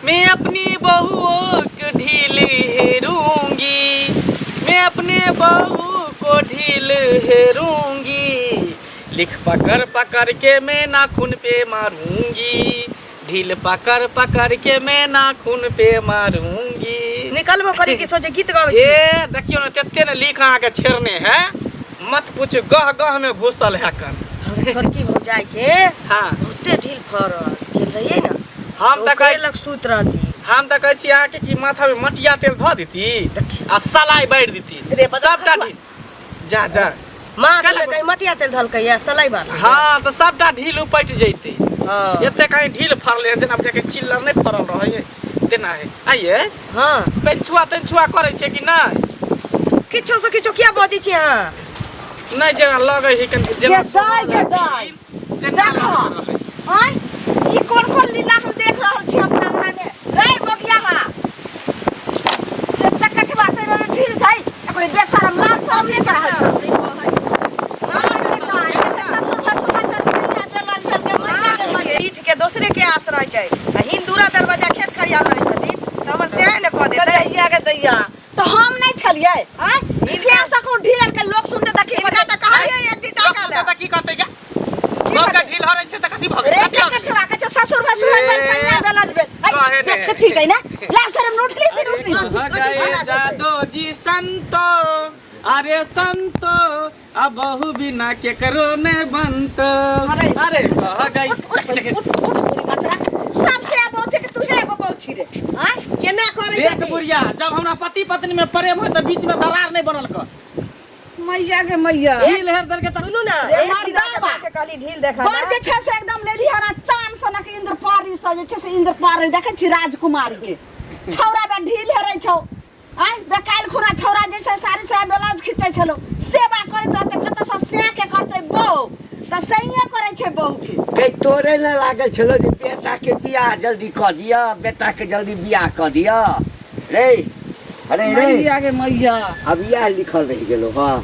मैं अपनी बहुओं को ढील हेरूंगी, मैं अपने बहू को ढील हेरूंगी। लिख पकड़ पकड़ के मैं नाखून पे मारूंगी, ढील पकड़ पकड़ के मैं नाखून पे मारूंगी। निकलबो करी कि सोचे गीत गावे ए देखियो ना तेते ने लिख आके छेड़ने है, मत कुछ गह गह में घुसल है कर। छोरकी हो जाए के हाँ बहुते ढील फरल गेल रहिए ना, हम त कहै लग सूत रहती। हम त कहै छी आके कि माथा में मटिया तेल ध देती आ सलाई बैठ देती सबटा ढील। जा जा माथ में कहीं मटिया तेल धल के सलाई बार। हाँ तो सबटा ढील उपट जैते। हां एते कहीं ढील फरले जेना के चिल्लर नहीं फरल रहे तेना है। आइए हां पेंचुआ तेंचुआ करे छे कि नहीं? किछो से किछो किया बजै छी हां? नहीं जेना लगे है कन जेना के दाई देखो हां ई कोन लीला हम देख रहल छी अपना अंगना में। रे बगिया हा ये चक्कर के बात रे ढील छै अपने बेशरम लाल सब ले रहल छ। ईट के दूसरे के आश्रय छै, हिंदूरा दरवाजा खेत खरियाल रहे छथिन त हमर से ने कह दे दैया के दैया तो हम नहीं छलिए हां से सको ढील के लोग सुनते त की बता त कहलिए एती टाका ले त की कहते के लोग का ढील हरै छै त कथि भ गेल? रे कठवा के ससुर भसुर में पैना बेलाज बे ठीक है ना ला शर्म उठली फिर उठली जादो जी संतो अरे संतो अब बहु बिना के करो ने बनत। अरे कह गई सबसे पहुंचे कि तुझे एगो पहुंची रे हां केना करे छै देख बुढ़िया जब हमरा पति पत्नी में प्रेम होय त बीच में दरार नहीं बनल क मैया के मैया ढील हेर दर के सुनू ना के काली ढील देखा ना जे छै से एकदम लेडी हरा चांद सनक इंद्रपारी से जे छै से इंद्रपारी देखे छी राजकुमारी के छौरा बे ढील हेरै छौ आइ बेकाल खुरा छौरा जे छै साड़ी से ब्लाउज खींचै छलो सेवा करैत रहते कत से से के करते बहू त सहिए करै छै बहू के तोरे न लागल छलो जे बेटा के बियाह जल्दी क दिया, बेटा के जल्दी बियाह क दिया रे। अरे रे मैया के मैया अब यह लिखल रह गेलो हां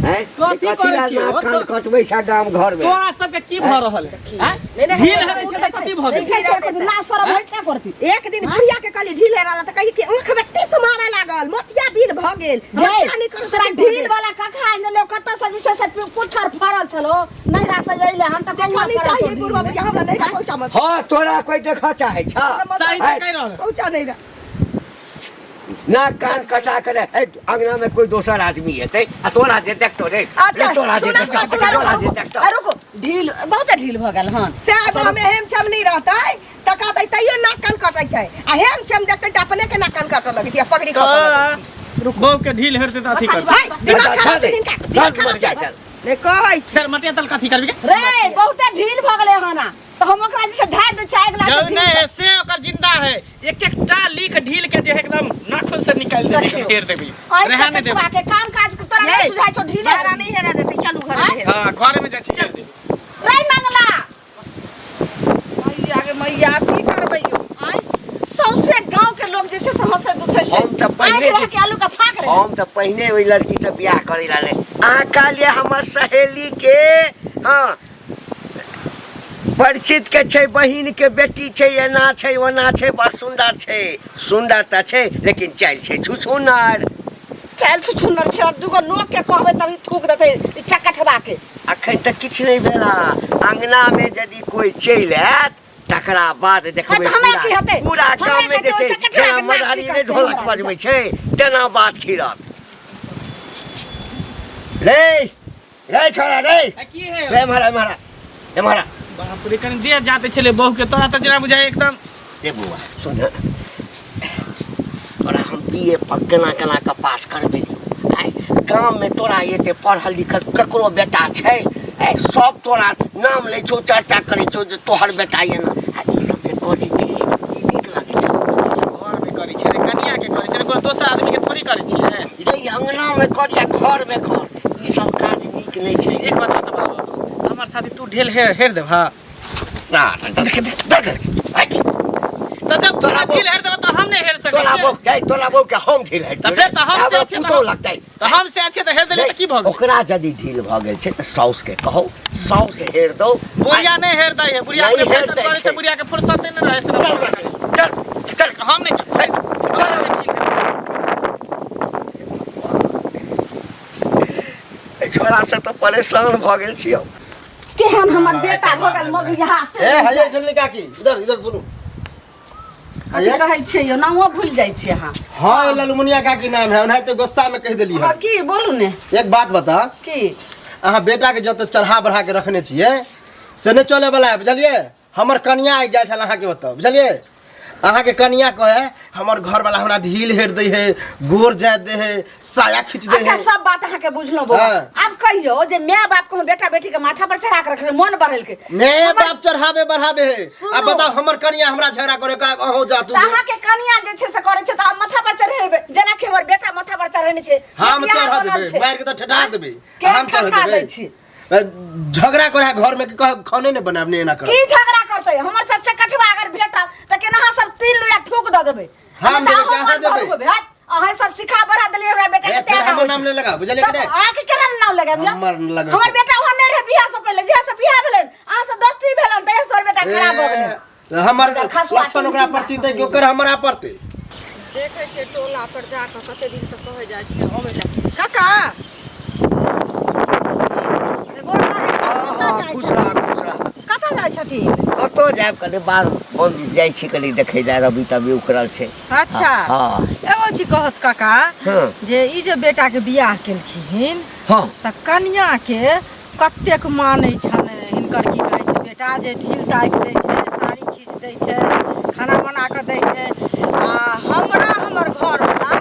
हैं कथी करै छी ना कान कटबै सा गाम घर में तोरा सब के की भ रहल है? हैं ढील हेरै छै त कथि भ गेल? ला शरम होइ छै करती एक दिन बुढ़िया के काली ढील हेराला त कहि कि आंख में टीस मारे लागल मोतिया बिल भ गेल हमसे निकल तोरा ढील वाला कखा न ले कत से जे छै से पुछर फरल छलो नहीं रा सजैले हम त पानी चाहिए गुरु बाबू हमरा नहीं पहुंचा मत हां तोरा कोई देखा चाहे छ सही त कह रहल पहुंचा नहीं रे ना कान कटा करे अंगना में कोई दोसर आदमी हेतै आ तोरा जे देखतो रे अच्छा, तोरा जे सुना, देखतो सुना, तोरा जे देखतो आ रुको ढील बहुत ढील भ गेल हन से हमें हेम छम नहीं रहतै टका दै तइयो नाक कान कटै छै आ हेम छम देखतै त अपने के नाक कान काटऽ लगै छै पगड़ी खा बहू के ढील हेरते त अथी कर भाई दिमाग खराब छै हिनका दिमाग खराब छै ने कहै छै फेर मटिया तल कथी करबी के? रे बहुत ढील भ गेले हन तो हम ओकरा जे ढार दे चाय जो गिलास नहीं है से ओकर जिंदा है एक एकटा लिख ढील के जे एकदम नाखून से निकाल दे फेर देबी रहने दे देबा के काम काज तोरा नहीं सुझाय छौ ढील जरा नहीं हेरा दे चलू घर में हां घर में जा छी चल दे रे मंगला मैया के मैया की करबै यो सौसे गांव के लोग जे छै समस्या दूसरे छै हम त पहले के आलू का फाक रे हम त पहिने ओई लड़की से बियाह करे लाले अहाँ कहलिए हमर सहेली के हां परिचित के छै बहिन के बेटी छै एना छै ओना छै बड़ सुंदर छै सुंदर त छै लेकिन चाइल छै छुछुनर चल छुछुनर छै और दुगो लोग के कहबे तभी थूक देते चक्का ठबा के अखन तक किछ नहीं भेला अंगना में यदि कोई चल आत तकरा बाद देखबै हमरा की हेतै? पूरा हमरा गांव में के जे छै चक्का ठबा जेना के मदारी नाक में टिका ढोलक के बजबै छै तेना बात खिरत रे रे छोरा रे की है रे मारा बाप रे कन जे जाते छले बहू के तोरा त जरा बुझाय एकदम रे बुआ सुन तोरा हम बीए केना केना के पास करबे आइ गांव में तोरा एते पढ़ल लिखल ककरो बेटा छै सब तोरा नाम ले छौ चर्चा करे छौ जे तोहर बेटा ये ना ई सब जे करे छी ई नीक लागे छै घर में करी छै रे कनिया के करी छै रे कोई दोसर आदमी के थोड़ी करी छै रे अंगना में कर या घर में कर ई सब काज नीक नहीं छै एक बात त बाबू हमर साथी तू ढेल हेर दे हां तो जब तोरा ढील हेर देबे तो हम नहीं हेर सकै तोरा बो के हम ढील हेर त फेर त हम से अच्छे पुतो लगतै त हम से अच्छे त हेर देले त की भ गेल? ओकरा यदि ढील भ गेल छै त साउस के कहो साउस हेर दो बुढ़िया नहीं हेर दै है बुढ़िया नहीं के हेर फुर्सत दै करे छै। से बुढ़िया के फुर्सत नहीं रहे से चल चल हम नहीं छोरा से तो परेशान भ गेल छियो। केहन हमर बेटा भ गेल मग यहाँ से ए हये झुल्ली काकी इधर इधर सुनो। कथी कहै छियै यो नामो भूल जाइ छियै अहाँ। हाँ ललमुनिया काकी नाम है उन्हें तो गुस्सा में कह देली है। की बोलू ने एक बात बता की अहाँ बेटा के जब चढ़ा बढ़ा के रखने छिए से नहीं चले वाला है बुझलिए। हमर कन्या आ जाए अहाँ के बताओ बुझलिए। अहाँ के कन्या कहे हमर घर वाला हमरा ढील हेर दे है गोर जाए दे है साया खींच दे अच्छा है। सब बात अहाँ के बुझलो बो। हाँ। अब कहियो जे माय बाप को बेटा बेटी के माथा पर चढ़ा के रखले मन बढ़ेल के मैं बाप चढ़ावे बढ़ावे है। अब बताओ हमर कन्या हमरा झगड़ा करे का अहो जा तू। अहाँ के कन्या जे छै से करे छै त माथा पर चढ़ेबे जना के हमर बेटा माथा पर चढ़ेने छै हम चढ़ा देबे मार के तो ठठा देबे हम चढ़ा देबे। झगड़ा करे घर में खाने ने बनाबने ना कर की झगड़ा करते हमर सच्चा कठवा अगर भेटा त केना सब तीन लोया ठोक द देबे हम देबे कहां देबे अहाँ सब सिखा बढ़ा देलिए हमरा बेटा के फिर हमर नाम ले लगा बुझले कि नहीं। अहाँ के केना नाम लगाम हमर लगा हमर बेटा वहां नहीं रहे बियाह से पहले जे से बियाह भेलन अहाँ से दोस्ती भेलन त सर बेटा खराब हो गेल हमर लक्षण ओकरा प्रति त जो कर हमरा परते देखे छे टोला पर जाके कते दिन से कहे जाय छे अबेला काका गोर लागे खुश छे रह खुश रह। कतऽ जाय छथि। कतो जाब कने बार हम जाइ छी कनी देखै जा रवि तभी उखड़ल छै। अच्छा हां एगो छी कहत काका हां जे ई जे बेटा के बियाह केलखिन हां त कन्या के कतेक मानै छन हिनकर की कहै छै बेटा जे ढील ताकि दै छै साड़ी खींच दै छै खाना बना के दै छै आ हमरा हमर घर वाला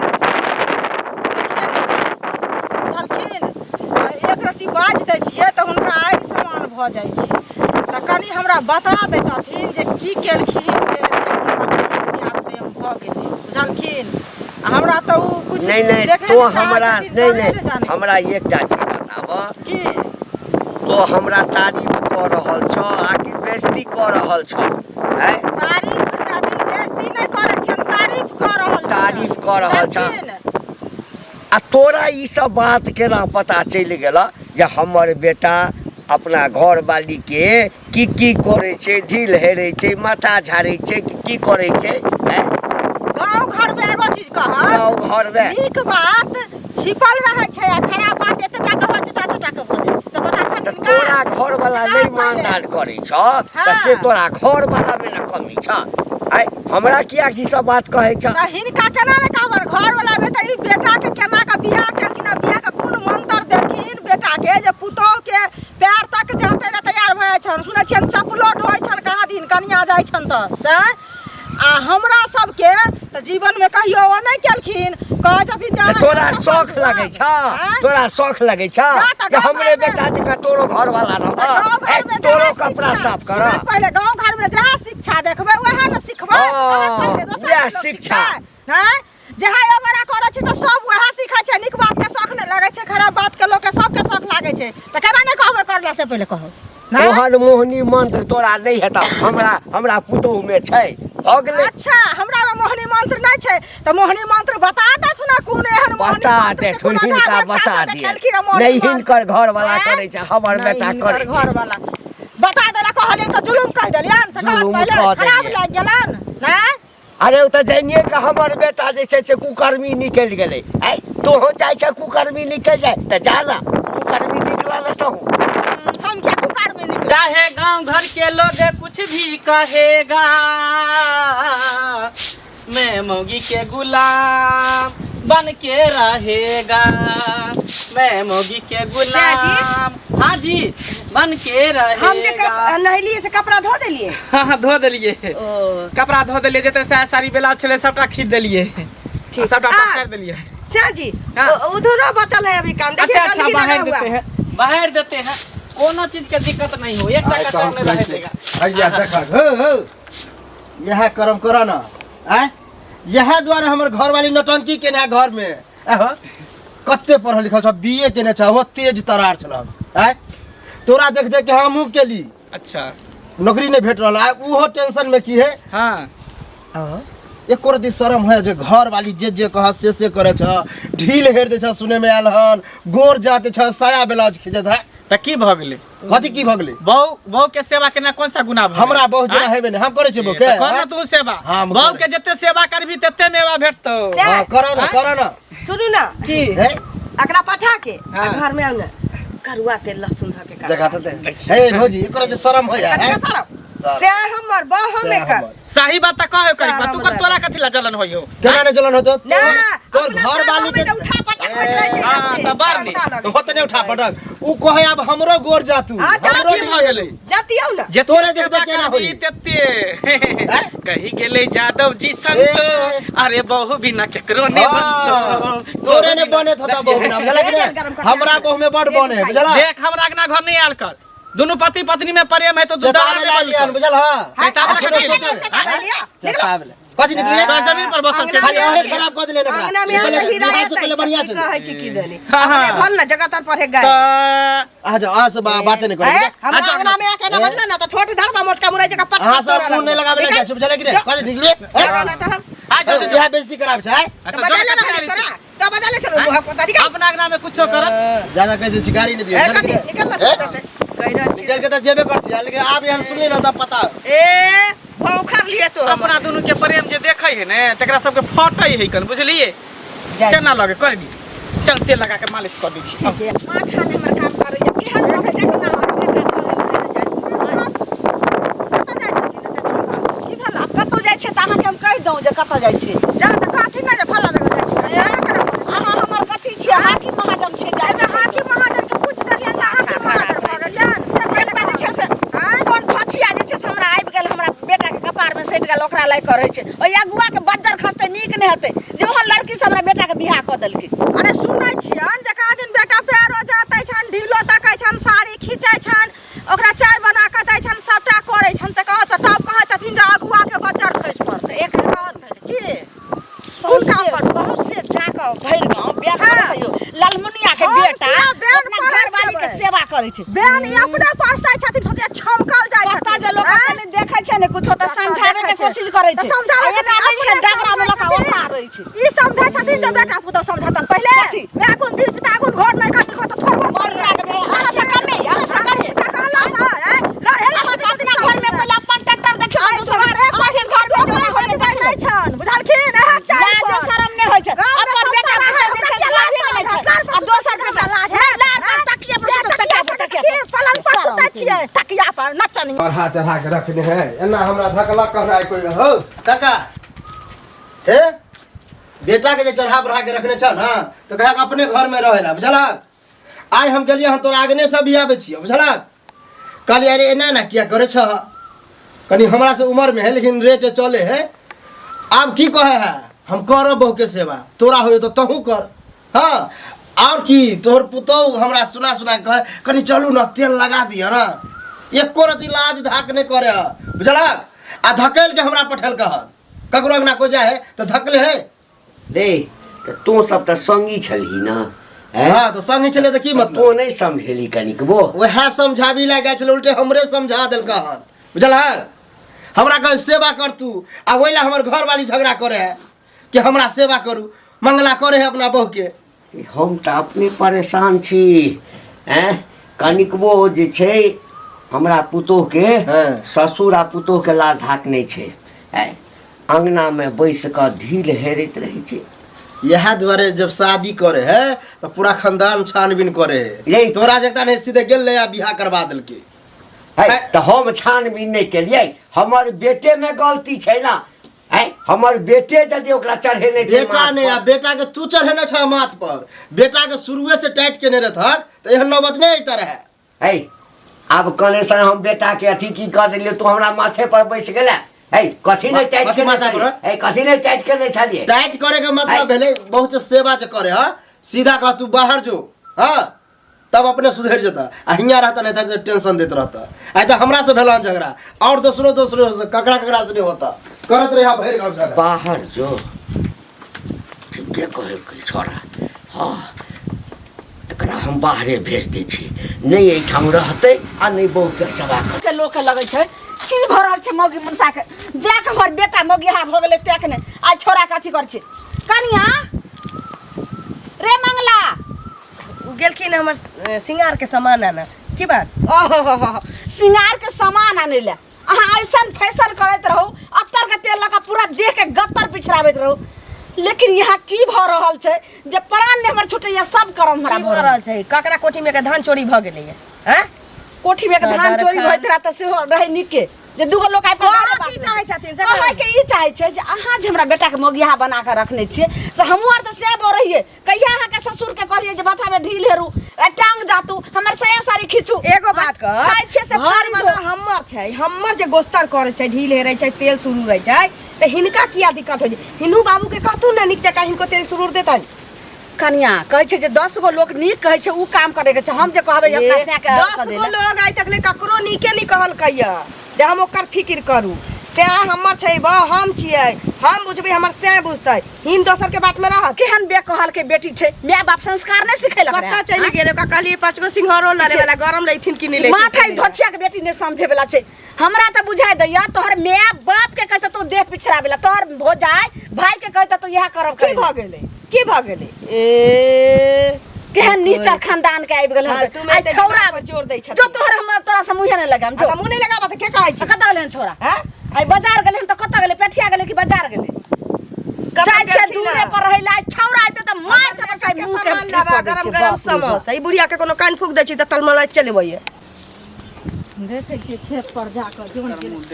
बुझलखिन एक रत्ती बाज दै छियै त हुनका आगि समान भ जाइ छै त कनि हमरा बता दैतथिन जे की केलखिन जे बियाह प्रेम भ गेलै बुझलखिन आ हमरा त उ कुछ नहीं नहीं देखे तो नहि चाहै हमरा छथिन, नहीं जानै नहीं जानै हमरा एकटा चीज बताब की तो हमरा तारीफ क रहल छ आकि बेइज्जती क रहल छ हैं। तारीफ अथी बेइज्जती नहीं करे छियन तारीफ कर रहल छियन तारीफ क रहल छ जानथिन? आ तोरा ई सब बात केना पता चल गेल जे हमर बेटा अपना घर वाली के की करे छै ढील हेरे छै माथा झाड़े छै की करे छै हैं। गाँव घर में एगो चीज कह गाँव घर में नीक बात छिपल रहे छै आ खराब बात एतेटा के होइ छै ततेटा के भ जाइ छै सब पता छन त तोरा घर वाला नहीं मानदान करे छ त से तोरा घर वाला में न कमी छ। आई हमरा किया की सब बात कहे छ त हिनका केना ने हमर घर वाला बेटा ई बेटा के केना के बियाह केलखिन आ बियाह के कोन मंत्र देलखिन बेटा के जे पुतोह के पैर तक जाते न तैयार भए छन सुनै छियन चपलो ढोय छन कहाँ दिन कन्या जाइ छन त से आ हमरा सबके त जीवन में कहियो ओ नहीं केलखिन कहै छथिन जे तोरा शौक लगे छ तोरा शौक लगे छ कि हमरे बेटा जी का तोरो घर वाला रह तोरो कपड़ा साफ कर। पहले गांव घर में जहाँ शिक्षा देखबे वह न सिखबे वह शिक्षा हैं जहाँ एवरा करे छै त सब वह सिखै छै नीक बात के शौक नहीं लगे छै खराब बात के लोग के सबके शौक लागे छै त केना नहीं कहबे करला से पहले कहो तोहर मोहनी मंत्र तोरा नहीं हेता हमरा पुतोह में छै हो गेलै। अच्छा हमरा में मोहनी मंत्र नहीं छै त मोहनी मंत्र बता दे सुना कोन एहन मोहनी बता मंत्र दे छै, थुन कोनो हिनका गाँव में बता कैसे दे देखेलखिन हन मोहनी नहीं मंत्र? हिनकर घर वाला हैं? करे छै हमर नहीं, बेटा हिनकर करे घर छै। वाला बता देला कहले त जुलुम कह देलियन से कहत जुलुम पहले कह खराब देलियै। लाग गेलन ना अरे उ त जानिए कि हमर बेटा जे छै से कुकर्मी निकल गेलै। आई तोहो चाहे छै कुकर्मी निकल जाए त जाना कुकर्मी निकला न तो हम क्या कुकार में निकले चाहे गांव घर के लोग कुछ भी कहेगा मैं मोगी के गुलाम बन के रहेगा मैं मोगी के गुलाम। हाँ जी बन के हम जे रहेगा। नहलिए से कपड़ा धो देलिए हाँ धो देलिए कपड़ा धो देलिए जते साड़ी ब्लाउज छले सबटा खींच देलिए सबटा पकड़ देलिए। श्याह जी हाँ। उधर बचल है अभी काम देखिए अच्छा गंदगी बाहर लगा देते हुआ हैं बाहर देते हैं कोनो चीज के दिक्कत नहीं हो एक टका कम नहीं रह देगा। भैया देखा हो यह कर्म करो ना आय यह द्वारा हमर घर वाली नौटंकी के ना घर में आहो कत्ते पढ़ल लिखल छ बीए के ने छ वो तेज तरार छल आय तोरा देख देख के हमहू केली अच्छा नौकरी नहीं भेट रहा उहो टेंशन में की है। हाँ एक रति शरम है जे घर वाली जे कह से करे छ ढील हेर दे छ सुने में आयल हन गोर जाते छ साया ब्लाउज खींचत है त की भ गेलै कथी की भ गेलै बहु के सेवा केना कौन सा गुनाह भ हमरा बहुत जना हेबे ने हम करे छै बो के त कर तू सेवा हाँ, हम बहु करे। के जते सेवा करबी तते मेवा भेटतौ हां करो ना सुनू ना की हे अकरा पठा के हाँ। घर में आउ ना करुआ तेल लहसुन धऽ के देखा त हे भौजी एकरा जे शरम हो या कतका सारा से हमर बह में कर सही बात त कहे करी सारा तू कर बता तोरा कथि ला जलन होइयो केना ने जलन होतो ना तोर अपना घर वाली के उठा पटक होइत रहै छै हाँ, से, तऽ बार नी। उठा लगै होत ने उठा पटक उ कहे अब हमरो गोर जा तू हाँ, जा हमरो की भ गेलै जतियौ ना जे तोरे तोरे देखते केना होई? तते कही गेले यादव जी संतो अरे बहु बिना केकरो ने बनतो तोरे ने बने थता बहु ना बुझला कि नहीं? हमरा बहु में बड़ बने है बुझला देख हमरा के ना घर नहीं आयल कर दोनों पति पत्नी में प्रेम है तो जता में लालियन बुझल हां चेतावनी हाँ, कथी? चेतावनी लिया। जता में कथी निकलिए तोरा जमीन पर बसल छै खाली आंगना अहे में- खराब कर दिले ना आंगना में आके हिराए दै पहले बढ़िया छै कहै छी की देनी हाँ, हाँ। अपने भल ना जगह तर पढ़े गए आ जा आ से बातें नहीं करे हम अच्छा, आंगना में आके ना हैं? बदला ना तो छोट धरबा मोटका मुरई जगह पट हां सब मुंह नहीं लगावे लगे चुप चले कि नहीं कथी निकलिए जगह ना तो हम यह बेइज्जती कराब छै तो बदले ना भले करा तो बदले चलो मुंह को तरीका अपना अंगना में कुछो करत ज्यादा कह दे चिकारी नहीं ए कथी दियो निकल ना से कह रहा छी निकल के तो जेबे कर छी लेकिन आप यहाँ सुन ले ना तब पता ए भौखर लिए तो अपना दोनों के प्रेम जे देखै है ने तकरा सबके फटै है कन बुझलिए केना लगे कर दी चल तेल लगा के मालिश कर दी छी ठीक है माथा में हमर काम करे या केहन रहे जे केना हमर बेटा करे से की भला कतौ जाय छै त अहाँ के हम कह दऊ जे कतौ जाय छै जा त कथि ना जे फला जगह जाय छै अहाँ हमर कथि छियै हाकिम महाजन छै जाय में हाकिम महाजन के पूछ करियन ना हाकिम महाजन भगलियन से बेटा जे छै से कोन फछिया जे छै से हमरा आबि गेल हमरा बेटा के कपार में सटि गेल ओकरा लाई करे छै ओइ अगुआ के बज्जर खसते नीक नै हेतै जे ओहन लड़की से हमरा बेटा के बियाह क देलकै अरे सुनै छियन जे का दिन बेटा पैरो जातै छन ढीलो तकै छन साड़ी खींचै छन ओकरा चाय बना के दै छन सबटा करै छन से कहत तब कहै छथिन जे अगुआ के बज्जर खसि पड़तै एक कहत भेल की सौसे जाके भरि गाँव बेन करै छै यो लालमुनिया के बेटा अपना घरवाली के सेवा करै छै बेन ई अपने पास जाइ छथिन सोचे छमकल जाइ छथिन पता जे लोग ने देखै छै ने कुछो त समझाबै के कोशिश करै छै समझाबै एना नै छै डगरा में लोक ओसा रहै छै ई समझै छथिन जे बेटा पुतौ समझतन पहिले मैं कोन दिन पिता कोन घर नै खातिर को त थोड़बो घर राखबे अहाँ से कमे कहला सा ल हे अपना घर में पहिले अपन ट्रैक्टर देखियो दूसरा आखिर घर में होय नै छन बुझलखिन एहा चाय जे शरम नै होय छै अपन बेटा जे छै से लाज नै छै आ दोसर बेटा लाज है लाज तकिया पर तकिया पलंग पर सुतै छियै तकिया पर नचनी चढ़ा चढ़ा के रखने हैं एना हमरा धकला कर रहा है कोई हो काका हे बेटा के जे चढ़ा बढ़ा के रखने छ ना तो कहे अपने घर में रहेला बुझला आइ हम गेलिए हम तोरा आगने से भी आवे छियै बुझला कहलिए अरे एना ना किया करे छ कनी हमरा से उम्र में है लेकिन रेट चले है आब की कहे है हम करब बहू के सेवा तोरा हो तो तहू कर हाँ और की तोहर पुतौ हमरा सुना सुना के कहे कनी चलू ना तेल लगा दिया ना एको रति लाज धाक नहीं करे बुझला आ धकेल के हमरा पठेल कह ककरो अंगना को जाए तो धकले है रे तो तू सब तो संगी छलही ना हैं? हाँ तो संग चले तो की मतलब तू नहीं समझेली कनिक वो वह समझाबी लगे चलो उल्टे हमरे समझा दिल कहन बुझल है हमरा कहे सेवा कर तू आ वही हमर घर वाली झगड़ा करे है कि हमरा सेवा करू मंगला करे है अपना बहू के हम तो अपने परेशान छी हैं कनिकबो जे छै हमरा पुतोह के हाँ। ससुर आ पुतोह के लाज धाक नहीं छै हैं अंगना में बैस कर ढील हेरैत रहे छै यह द्वारे जब शादी करे है तो पूरा खानदान छानबीन करे है यही तोरा जगता नहीं सीधे गेल ले बियाह करवा दिल के है तो हम छानबीन नहीं केलिए हमर बेटे में गलती छै ना है हमर बेटे यदि ओकरा चढ़ेने छै बेटा माथ ने पर, आ बेटा के तू चढ़ेने छ माथ पर बेटा के शुरुए से टाइट केने रहत तो यह नौबत नहीं अइता रहे है अब कने सन हम बेटा के अथी की कर दिलिए तू हमरा माथे पर बैस गेला है कथी नहीं टाइट कथी माथा पर? है कथी नहीं टाइट करने छलिए टाइट करे के मतलब भेले बहुत से सेवा जे करे हा सीधा कह तू बाहर जो हाँ तब अपने सुधर जता आ हियाँ रहता नहीं था टेंशन देते रहता आई तो हमरा से भेला झगड़ा और दूसरों से ककरा ककरा से नहीं होता करत रहा भैर गाँव झगड़ा बाहर जो ठीके कहल छोड़ा हाँ एकरा हम बाहरे भेज दै छी नहीं एहिठाम रहतै आ नहीं बहू के सेवा कर के लोग के लगे छै की भ रहल छै मौगी मनसा के जाके हमर बेटा मौगिहा भ गेलै तेक ने आज छोरा कथी कर छै कनिया रे मंगला गेलखिन हमर सिंगार के सामान आना की बात ओहो सिंगार के सामान आने ले अहाँ ऐसा फैशन करत रहो अत्तर के तेल लगा पूरा देह के गत्तर पिछड़ाबैत रहो लेकिन यहाँ की भ रहल छै जे प्राण ने हमर छुटैया सब करम हमरा की भ भऽ रहल रहल छै ककरा कोठी में के धान चोरी भ गेलै हैं कोठी में के धान चोरी होइत रहा त सेहो रहै निके जे दूगो लोग आइ अहाँ की चाहै छथिन से अहाँ के ई चाहै छै जे अहाँ जे हमरा बेटा के मोगिया बना के रखने छियै से हमहू आर त से ब रहिए कहिया अहाँ के ससुर के कहलिए जे माथा में ढील हेरू टांग जातू हमर सया साड़ी खींचू एगो बात कह खाइ छै से घर फाड़ी वाला दो हमर छै हमर जे गोस्तर करे छै ढील हेरै छै तेल सुरूर रहै छै त हिनका किया दिक्कत होइ छै हिनू बाबू के कहतू ना निक जका हिनको तेल सुरूर देतै कनिया कहै छै जे 10 गो लोग नीक कहै छै उ काम करे के छै हम जे कहबै जे अपना से के 10 गो लोग आइ तक ले ककरो नीके नहीं कहल कहिया जे हम ओकर फिक्र करू से हमर छै बा हम छियै हम बुझबै हमर से बुझतै हिन दोसर के बात में रह केहन बेकहल के बेटी छै माय बाप संस्कार नहीं सिखेलक पता चली गेल का कहली 5 गो सिंघारो लारे वाला गरम रहिथिन कि नहीं ले माथा धोछिया के बेटी ने समझे वाला छै हमरा त बुझाय दैया तोहर माय बाप के कहत तू देह पिछड़ावेला तोहर हो जाय भाई के कहत तू यह करब की भ गेलै की भ गेलै ए केहन निष्ठा खानदान के आबि गेल हाँ, हम तू आई मेरे छौरा पर जोर दै छथिन। जो तोहर हम तोरा से मुहे नहीं लगाम जो आ मुंह नहीं लगाबा त के कहै छै कत गेलै छौरा हैं आई बाजार गेलै त कत गेलै पेठिया गेलै कि बाजार गेलै चाय छे दूरे पर रहैला छौरा आइते त मार हमर त के सामान लाबा गरम गरम समोसा ई बुढ़िया के कोनो कान फूक दै छी त तलमला चलेबै देखे छी खेत पर जाकर जोन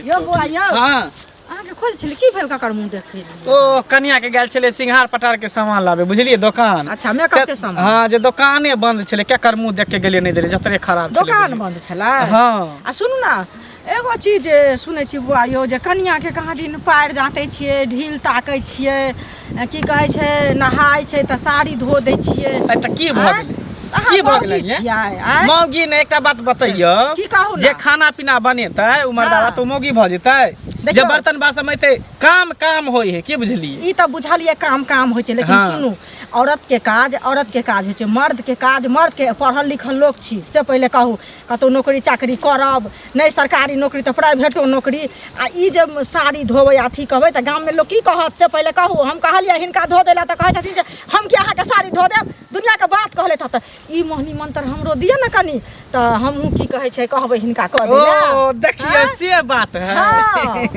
यो बुआ यो हाँ आगे खोल छली की भेल ककर मुंह देखे ओ कन्या के गेल छले सिंघार पटार के सामान लाबे बुझलिए दुकान अच्छा मेकअप के सामान हाँ जे दुकाने बंद छले केकर मुंह देख के गेलिए नहीं देले जतरे खराब छले दुकान बंद छला हाँ आ सुनू ना एगो चीज सुनै छी बुआ यो जे कनिया के कहाँ दिन पैर जाते छियै ढील ताकै छियै की कहै छै नहाय छै त साड़ी धो दै छियै त की भ आँय? गेलै अहाँ की भ मौगी गेलै छियै, आँय? मौगी ने एकटा बात बतैयो की कहू ना? जे खाना पीना बनेतै उमर दादा हाँ। तो मौगी भ जेतै जे देखियौ। बर्तन बासन मैते काम होई है की बुझलिए ई त बुझलिए काम होइ छै लेकिन हाँ। सुनू औरत के काज होइ छै मर्द के काज मर्द के पढ़ल लिखल लोग छी से पहिले कहू कतौ नौकरी चाकरी करब नहीं सरकारी नौकरी त प्राइवेटो नौकरी आ ई जे साड़ी धोबै अथी कहबै त गाम में लोग की कहत से पहिले कहू हम कहलिए हिनका धो देला त कहै छथिन जे हम कि अहाँ के साड़ी धो देब दुनिया के बात कहले त ई मोहनी मंत्र हमरो दिए न कनी त हमहू की कहै छै कहबै हिनका कह देला ओ देखिए हाँ? से बात है हाँ।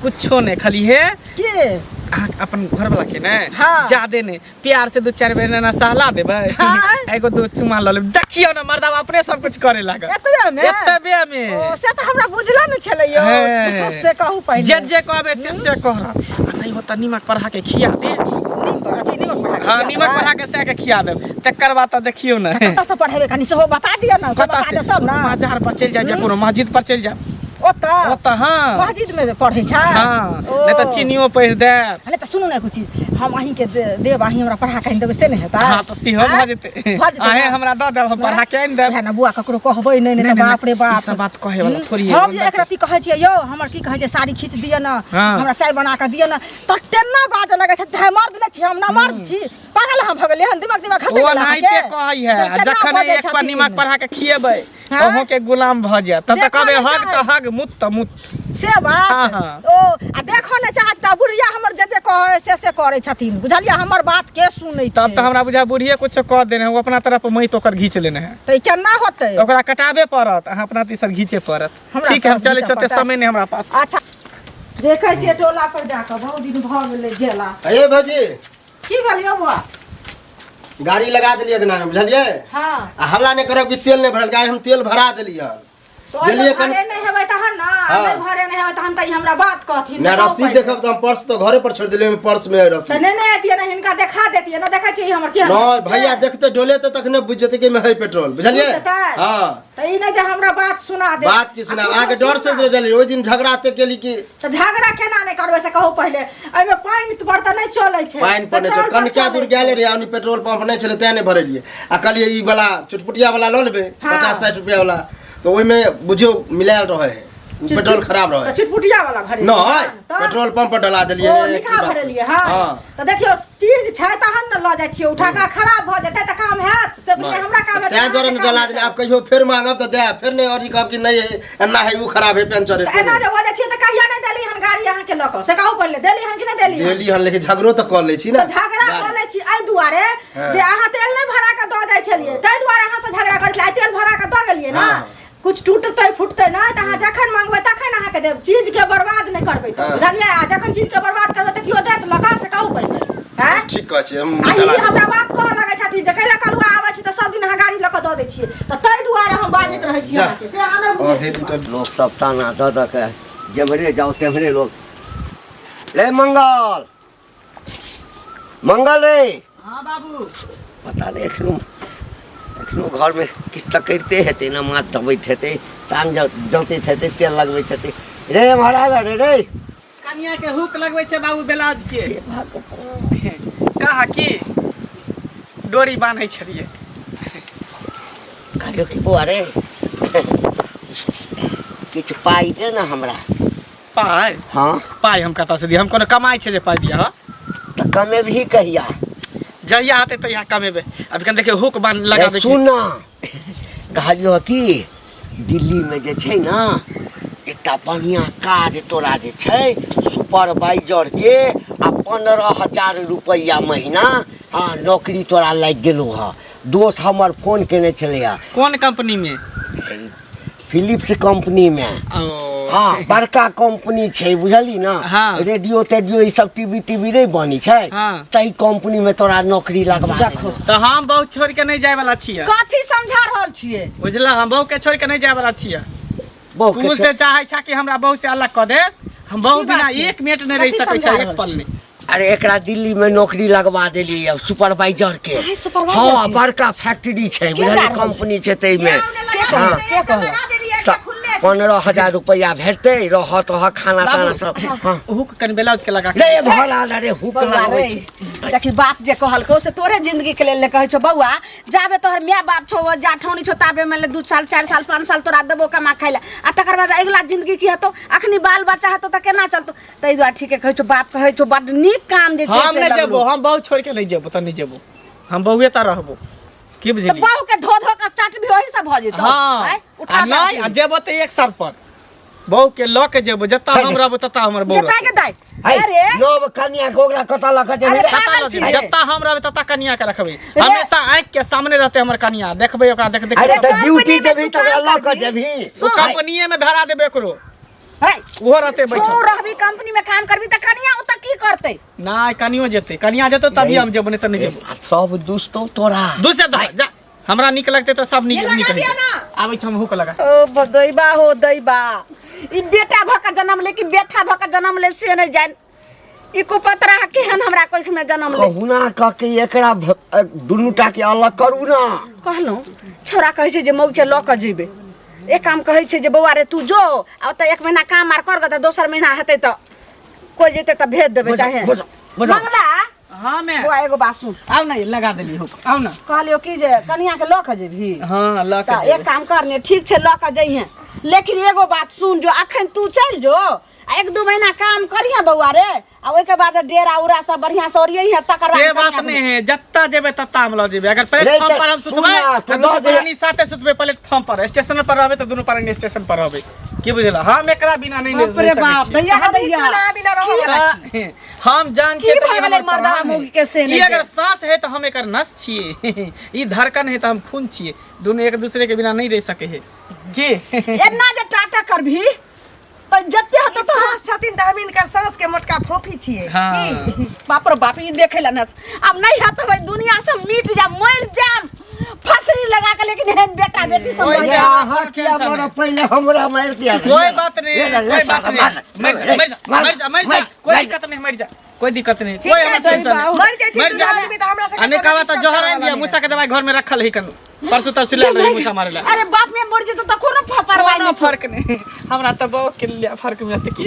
कुछो नहीं खाली है के अहाँ अपन घर वाला के ने हाँ। ज्यादा ने प्यार से 2-4 बेर ना सहला देबै हाँ। एगो दो चुमा ल लेब देखियो ना मर्दा अपने सब कुछ करे लागल एतबे में एतबे में ओ, से त हमरा बुझला न छलै यो है। से कहू पहिले जे कहबे से कहरा नहीं होता नीमक पढ़ा के खिया दे हाँ नीमक पढ़ा के से के खिया दे तकर बाद त देखियो ना कतऽ से पढ़ेबे कनी सेहो बता दिअ न से कतऽ बता से दे तब न बाजार पर चल जाए कोनो मस्जिद पर चल जाए ओतऽ ओतऽ हाँ मस्जिद में पढ़ै छै हाँ ओ। नहीं तो चीनियो पढ़ दे अरे त सुनू ना कुछ चीज हम अहीं के देब अहीं हमरा पढ़ा के देबै से नहीं हेता हाँ तो सिहो भ जेते आहे हमरा द देब हम पढ़ा के आइन देब है ना बुआ ककरो कहबै नहीं नहीं त बाप रे बाप ई सब बात कहे वाला थोड़ी है हम जे एक रति कहै छियै यौ हमर की कहै छै साड़ी खींच दिअ न हाँ। हमरा चाय बना के दिअ न त तेना बाज लगै छै धै मर्द नै छी हम ना मर्द छी पागल हम भगले हन दिमाग खसे वो गेल नाइते कहै है जखन एक पर नीमक पढ़ा के खिएबै हाँ? ओहो के गुलाम भ जाए तब तक देखो कहबे ना हग चाहे। त हग मुत त मुत से बात हाँ, हाँ। ओ आ देखो ने चाहत ता बुढ़िया हमर जे कहे से करे छथिन बुझलिया हमर बात के सुनै छै तब तो हमरा बुझा बुढ़िए कुछ कह देने है वो अपना तरफ मैत ओकर घींच लेने है त केना होतै ओकरा कटाबे पड़त अहाँ अपना तीसर घींचे पड़त हमरा ठीक है हम तरफ चले घींचऽ चलते पड़त। समय नहीं हमरा पास अच्छा देखै छियै टोला पर जाके बहुत दिन भ गेलै गेला अये भौजी की भेल यौ बुआ गाड़ी लगा देलिए गना में बुझलिए हां आ हल्ला नहीं करब कि तेल नहीं भरल गाय हम तेल भरा देलिए तो बुझलिए भरे कन नहीं हेबै तहन ना हाँ। नहीं भरे नहीं हेबै तहन त ई हमरा बात कहथिन ना रसीद देखब तो हम पर्स तो घरे पर छोड़ दिलिए पर्स में है त रसीद नहीं नहीं दिए ना हिनका देखा देतिए ना देखै छी हमर के नहीं भैया देखते डोले तो तखने बुझ जेते कि में है पेट्रोल बुझलिए बुझ जेतै? हां त ई नहीं जे हमरा बात सुना दे बात की सुना आगे डर से डली ओइ दिन झगड़ाते केली कि त झगड़ा केना नहीं करबै से कहू पहिले एमे पानी तो बर्तन नहीं चलै छै पाइन पड़ने पेट्रोल छै कनका दूर गेले रे आनी पेट्रोल पंप नहीं छले तै नहीं भरलिए आ कहलिए ई वाला चुटपुटिया वाला ल लेबे हाँ। 50-60 रुपया वाला तो ओइ में बुझियो मिलायल रहे है उ पेट्रोल खराब रहे त चिटपुटिया वाला भरे नहीं पेट्रोल पंप पर डला देलिए ओ निकाह भरलिए हां त देखियो चीज छै तहन न ल जाय छियै उठा का खराब भ जेतै त काम हैत से पहिले हमरा काम हैत तै द्वारा नहीं डला देलिए आप कहियो फिर मांगब त दे फिर नहीं और कहब कि नहीं है एना है उ खराब है पंचर है एना जे वजह छियै त कहिया नहीं देली हन गाड़ी अहाँ के लक से कहू पहिले देली हन कि नहीं देली हन देली हन लेकिन झगड़ो तो कर ले छी ना झगड़ा क ले छी आई दुआरे हाँ। जे अहाँ तेल नहीं भरा के द जाय रहे छलिए ताहि दुआरे अहाँ से झगड़ा करैत छलिए तेल भरा के दऽ गेलिए ना हाँ। कुछ टूटतै फुटतै ना त अहाँ जखन मांगबै तखन अहाँ के देब चीज के बर्बाद नहीं करबै त बुझलिए आ जखन चीज के बर्बाद करबै त कियो देत लगा से कहू पहिले हैं ठीक कहै छी हम आ ई हमरा बात कहऽ लगै छथिन जे कैला कलुआ आबै छी त सब दिन अहाँ गाड़ी लऽ कऽ दऽ दै छियै त ताहि दुआरे हम बाजैत रहै छी जा। अहाँ के से अहाँ नहि अभी दूटा लोग सब ताना दऽ के जेमरे जाओ तेमरे लोग रे मंगल मंगल रे हाँ बाबू पता नहीं एखनो घर में किछ तऽ करिते हेतै ना माथ दबैत हेतै साँझ जोतैत हेतै तेल लगबैत हेतै रे महाराज रे कनिया के हुक लगबै छै बाबू ब्लाउज के कहा की डोरी बांधै छलिए कहलियो कि बौआ रे किछु पाइ दे ना हमरा पाइ हाँ पाइ हम कतऽ से दिए हम कोनो कमाइ छै जे पाइ दिया हाँ तऽ कमेबही कहिया जहिया आते तहिया कमेबै अभी कन देखिए हुक बांध लगाबै सुन ना कहलियो कि दिल्ली में जे छै ना एकटा बढ़िया काज तोरा जे छै सुपरवाइजर के आ 15,000 रुपया महीना हाँ नौकरी तोरा लागि गेलो ह दोस्त हमर फोन केने छलै कोन कंपनी में फिलिप्स कंपनी में ओ हाँ बड़का कंपनी छै बुझली ना हाँ। रेडियो तेडियो ई सब टीवी नहीं बनी छै हाँ। तई कंपनी में तोरा नौकरी लगवा देखो तो हम बहु छोड़ के नहीं जाए वाला छियै कथी समझा रहल छियै बुझला हम बहु के छोड़ के नहीं जाए वाला छियै बहु तू से चाहे छा कि हमरा बहु से अलग कर दे हम बहु की बात बिना छै? 1 मिनट नहीं रह कथी सकै समझा छै एक रहल पल छी? नहीं अरे एकरा दिल्ली में नौकरी लगवा देलिए सुपरवाइजर के काहे सुपरवाइजर हाँ के? बड़का फैक्ट्री छै बुझली जा रहल कंपनी छै तई में हाँ। के कहलक? 15,000 रुपया भेटते रहत वह खाना ताना सब हाँ हुक कन ब्लाउज के लगा के रे भला रे हुक बौआ लगबै रे छै देखी बाप जे कहलको से तोरे जिंदगी के लेल कहै छौ बौआ जाबे तोहर माय बाप छौ जा ठौनी छौ ताबे में 2 साल 4 साल 5 साल तोरा देबो कमा खाइ ले आ तकर बाद अगला जिंदगी की हेतौ अखनी बाल बच्चा हेतौ त केना चलतौ तै दुआरे ठीके कहै छौ बाप कहै छौ बड नीक काम जे छै हम से नहीं लगलो। जेबो हम बहु छोड़ के नहीं जेबो त नहीं जेबो हम बहुए त रहबो की त बुझली बहू के धो धो के चाट भी ओही से भ जेतौ हाँ हैं? आ उठा नहीं आ जेबो त एक साल पर बहु के ल के जेबो जत्ता हम रहबो तत्ता हमर बहु जता के दाई है अरे नव कन्या के ओकरा कतऽ लऽ के जेबै रे? पागल रहतै छियै। जत्ता हम रहबै तत्ता कनिया के रखबै हमेशा आँख के सामने रहते हमर कनिया देखबै ओकरा देख देख अरे के। तऽ ड्यूटी कंपनी में जेबही तू तऽ काम लऽ के करबही? जेबही वो कंपनीये में धरा देबे एकरो है ओहो रहते तू बैठल रहबी कंपनी में काम करबी त कनिया ओत की करतै नहीं कनियो जेते कनिया जेतो तभी हम जेबो नहीं त नहीं जेबो सब दोस्तों तोरा दूसरे दा जा हमरा निक लगते तो सब निक निक दिया ना। आबै छ हम हुक लगा ओ बदैबा हो दैबा ई बेटा भक जन्म ले कि बेथा भक जन्म ले से नहीं जान ई को पतरा केहन हमरा कोख में जन्म ले कहुना कह के एकरा दुनूटा के अलग करू ना कहलो छोरा कहै छै जे मौग के ल क जेबे एक काम कहै छै जे बौआ रे तू जो आ त 1 महीना काम मार कर त दोसर महीना हेतै त कोई जेतै त भेज देबे चाहे बुझो मंगला हां मैं बुआ एगो बात सुन आउ ना लगा देली हुक आउ ना कहलियो कि जे कनिया के ल क जेबही हां ल त के एक काम करने ठीक छै ल क जइहे लेकिन एगो बात सुन जो अखन तू चल जो आ 1-2 महीना काम करिया बौआ रे आ ओइ के बाद डेरा उरा सब बढ़िया से ओरियै है तकर बाद से बात नहीं है जत्ता जेबे तत्ता हम ल जेबे अगर प्लेटफॉर्म पर हम सुतबै सुना, त दोनों प्राणी साथे सुतबै प्लेटफॉर्म पर स्टेशन पर रहबै त दोनों प्राणी स्टेशन पर रहबै की बुझला हम एकरा बिना नहीं बाप रे बाप दैया के दैया बिना रहो हम जान की छियै भऽ गेलै मर्दवा मौगी के से ई नहीं अगर सांस है तो हम एकर नस छियै ई धड़कन है तो हम खून छियै दोनों एक दूसरे के बिना नहीं रह सके है की एना जे टाटा करभी त जत्ते हत त सांस छथिन त हम इनकर सांस के मोटका फोफी छिए हाँ। बाप रे बाप ई देखे ला न अब नहीं हत भाई दुनिया से मिट जा मर जाम फसरी लगा के लेकिन हेन बेटा बेटी सब ओए मर जा। जा यहाँ किया मोर पहले हमरा मार दिया कोई बात नहीं कोई बात नहीं मर जा कोई दिक्कत नहीं मर जा कोई दिक्कत नहीं कोई हम टेंशन नहीं मर जाती मर तू जा आदमी त हमरा से अने कहवा त जहर आइन दिया मूसा के दवाई घर में रखल है कनु परसों तरसों ले रही मूसा मारे ला अरे बाप में मर जेतो त कोनो परवाह कोनो नहीं फर्क नहीं हमरा त बहुत के लिए फर्क मिलत की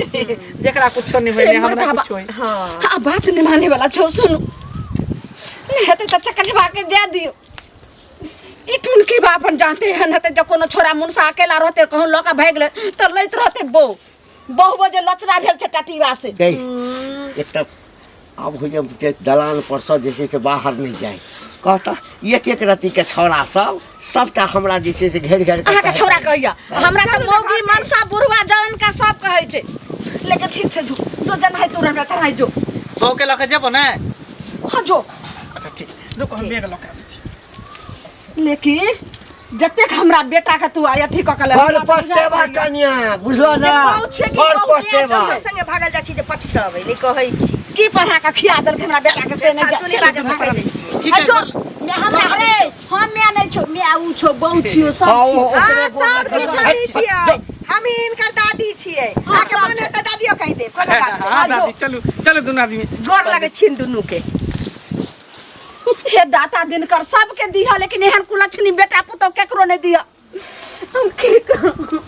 जेकरा कुछ नहीं होइले हमरा कुछ होई हां बात नहीं माने वाला छौ सुन नहीं हेते त चकटवा के दे दियो ई टुन की बापन जानते हैं न त जो कोनो छोरा मुनसा अकेला रहते कहूं लोका भाग ले त लैत रहते बहु बजे लचरा भेल छ टटीवा से एक तो अब हो जे दलान पर से जैसे से बाहर नहीं जाए कहता एक रति के छौड़ा सबटा हमरा जे छै से घेर घेर अहाँ के छोरा कहिया हमरा त मौगी मनसा बुढ़वा जवन का सब कहै छै लेकिन ठीक छै जो जन है तू रहबे त जो बहू के लके जेबो ना हां जो अच्छा ठीक रुको हम बेग लके आबै छी लेकिन जतेक हमरा बेटा के तू अथी क के और पछतेवा कन्या बुझलो ना और पछतेवा संगे भागल जाइ छी जे पछतावे ले कहै छी की पढ़ा के खिया देल के हमरा बेटा के से नहीं तूने बाजे भागै दै छी ठीक है मैं हमरा रे हम मैं नहीं छो मैं आउ छो बहु छियो सब छी हां सब की छड़ी छियै हम ही इनकर दादी छियै आके मन त दादियो कहि दे कोनो बात हाँ दादी चलो चलो दोनों आदमी गोर लगे छिन दुनू के हे दाता दिनकर सबके दिया लेकिन एहन कुलक्षणी बेटा पुतौ केकरो नहीं दिया हम की करूं